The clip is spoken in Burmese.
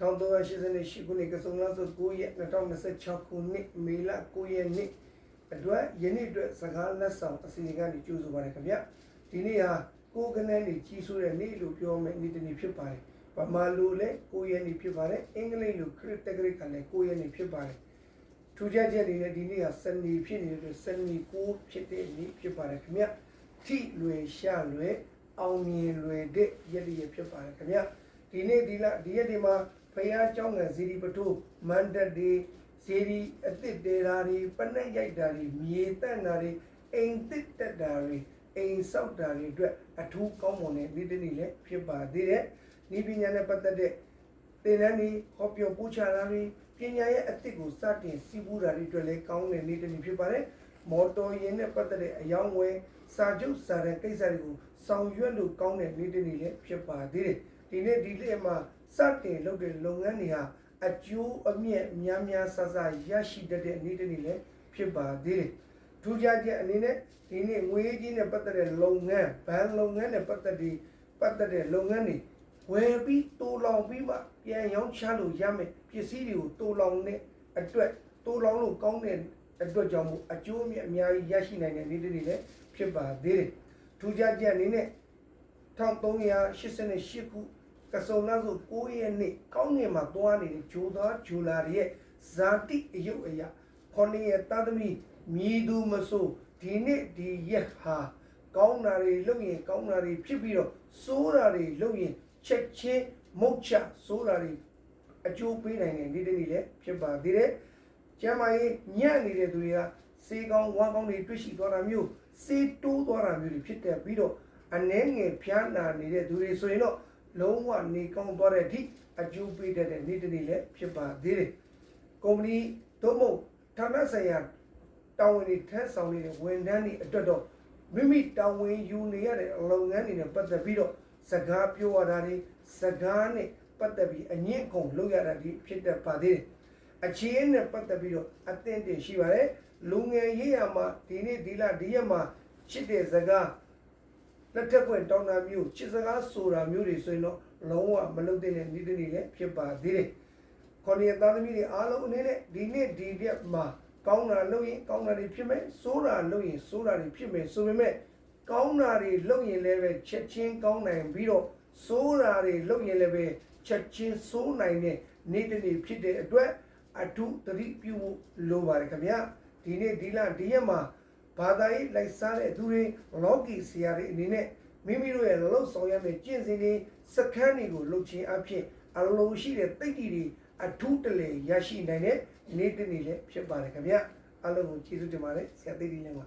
1388ခုနှစ်ကစုံလဆို9ရက်2026ခုနှစ်မေလ9ရက်နေ့အတွက်ယနေ့အတွက်စကားလက်ဆောင်အစီအစဉ်ကနေကြိုးဆိုပါရခင်ဗျဒီနေ့ဟာကိုယ်ကနေကြီးစိုးတဲ့နေ့လို့ပြောမယ်နေ့တစ်နေ့ဖြစ်ပါတယ်ဗမာလူလည်း9ရက်နေ့ဖြစ်ပါတယ်အင်္ဂလိပ်လူခရစ်တက္ကရာကလည်း9ရက်နေ့ဖြစ်ပါတယ်ထူးခြားချက်တွေနဲ့ဒီနေ့ဟာစနေဖြစ်နေတဲ့အတွက်စနေ9ဖြစ်တဲ့နေ့ဖြစ်ပါတယ်ခင်ဗျထိလွယ်ရှာလွယ်အောင်မြင်လွယ်တဲ့ရက်ရဖြစ်ပါတယ်ခင်ဗျဒီနေ့ဒီရက်ဒီမှာဖယားเจ้าငယ်ဇီဒီပထိုးမန္တတွေဇီဒီအစ်စ်တေရာတွေပနက်ရိုက်တာတွေမြေတက်တာတွေအိမ်တစ်တက်တာတွေအိမ်ဆောက်တာတွေအတွက်အထူးကောင်းမွန်တဲ့နေ့တစ်နေ့လည်းဖြစ်ပါသေးတယ်ဤပညာနဲ့ပတ်သက်တဲ့သင်တန်းတွေဟောပြောပို့ချတာတွေပညာရဲ့အစ်စ်ကိုစတင်စီးပူးတာတွေအတွက်လည်းကောင်းတဲ့နေ့တစ်နေ့ဖြစ်ပါတယ်မော်တော်ယာဉ်နဲ့ပတ်သက်တဲ့အယောင်းဝယ်စာချုပ်စာတမ်းကိစ္စတွေကိုဆောင်ရွက်လို့ကောင်းတဲ့နေ့တစ်နေ့လည်းဖြစ်ပါသေးတယ်ဒီနေ့ဒီနေ့မှာစတင်လုပ်တဲ့လုပ်ငန်းတွေဟာအကျိုးအမြတ်များများဆဆရရှိတတ်တဲ့နေ့တစ်နေ့လည်းဖြစ်ပါသေးတယ်ထူးခြားချက်အနေနဲ့ဒီနေ့ငွေကြီးနဲ့ပတ်သက်တဲ့လုပ်ငန်းဘဏ်လုပ်ငန်းနဲ့ပတ်သက်တဲ့လုပ်ငန်းတွေဝယ်ပြီးတိုးလောင်ပြီးမှပြန်ရောင်းချလို့ရမယ်ပစ္စည်းတွေကိုတိုးလောင်တဲ့အတွက်တိုးလောင်လို့ကောင်းတဲ့အတွက်ကြောင့်မို့အကျိုးအမြတ်အများကြီးရရှိနိုင်တဲ့နေ့တစ်နေ့လည်းဖြစ်ပါသေးတယ်ထူးခြားချက်အနေနဲ့1388ခုကစုံလဆို9ရက်နေ့ကောင်းငင်မှာသွားနေတဲ့ဂျိုသားဂျူလာရဲ့ဇာတိအယုတ်အရာခေါင်းရဲ့တာသမီမြည်သူမဆိုဒီနေ့ဒီရက်ဟာကောင်းတာတွေလုပ်ရင်ကောင်းတာတွေဖြစ်ပြီးတော့စိုးတာတွေလုပ်ရင်ချက်ချင်းမုတ်ချစိုးတာတွေအကျိုးပေးနိုင်တဲ့နေ့တစ်နေ့လည်းဖြစ်ပါသေးတယ်ကျမ်းမာရေးညံ့နေတဲ့သူတွေကစေကောင်းဝမ်းကောင်းတွေတွေ့ရှိသွားတာမျိုးစေတိုးသွားတာမျိုးတွေဖြစ်တဲ့ပြီးတော့အနှဲငယ်ဖျားနာနေတဲ့သူတွေဆိုရင်တော့လုံးဝနေကောင်းသွားတဲ့အထိအကျိုးပေးတဲ့နေ့တစ်နေ့လည်းဖြစ်ပါသေးတယ်ကုမ္ပဏီတို့မို့ဌာနဆိုင်ရာတာဝန်တွေထမ်းဆောင်နေတဲ့ဝန်ထမ်းတွေအတွက်တော့မိမိတာဝန်ယူနေရတဲ့လုပ်ငန်းတွေနဲ့ပတ်သက်ပြီးတော့စကားပြောရတာတွေစကားနဲ့ပတ်သက်ပြီးအငင်းကုန်လုပ်ရတာဒီဖြစ်တတ်ပါသေးတယ်အခြေအနေနဲ့ပတ်သက်ပြီးတော့အသင့်တင်ရှိပါတယ်လူငယ်ရေးရမှာဒီနေ့ဒီရက်မှာချစ်တဲ့စကားလက်ထက်ပွင့်တောင်းတာမျိုးချစ်စကားဆိုတာမျိုးတွေဆိုရင်တော့လုံးဝမလုပ်တဲ့နေ့တစ်နေ့လည်းဖြစ်ပါသေးတယ်ခေါင်းရသားသမီးတွေအားလုံးအနေနဲ့ဒီနေ့ဒီရက်မှာကောင်းတာလုပ်ရင်ကောင်းတာတွေဖြစ်မယ်ဆိုးတာလုပ်ရင်ဆိုးတာတွေဖြစ်မယ်ဆိုပေမဲ့ကောင်းတာတွေလုပ်ရင်လည်းပဲချက်ချင်းကောင်းနိုင်ပြီးတော့ဆိုးတာတွေလုပ်ရင်လည်းပဲချက်ချင်းဆိုးနိုင်တဲ့နေ့တစ်နေ့ဖြစ်တဲ့အတွက်အထူးသတိပြုဖို့လိုပါတယ်ခင်ဗျာဒီနေ့ဒီရက်မှာဘာသာရေးလိုက်စားတဲ့သူတွေလောကီဆရာတွေအနေနဲ့မိမိတို့ရဲ့လှုပ်ဆောင်ရမယ့်ကျင့်စဉ်တွေစခန်းတွေကိုလှုပ်ခြင်းအဖြစ်အလုံးရှိတဲ့တိတ်တီတွေအထူးတလေရရှိနိုင်တဲ့နေ့တစ်နေ့လည်းဖြစ်ပါတယ်ခင်ဗျာအားလုံးကိုကျေးဇူးတင်ပါတယ်ဆရာတိတ်တီလည်းပါ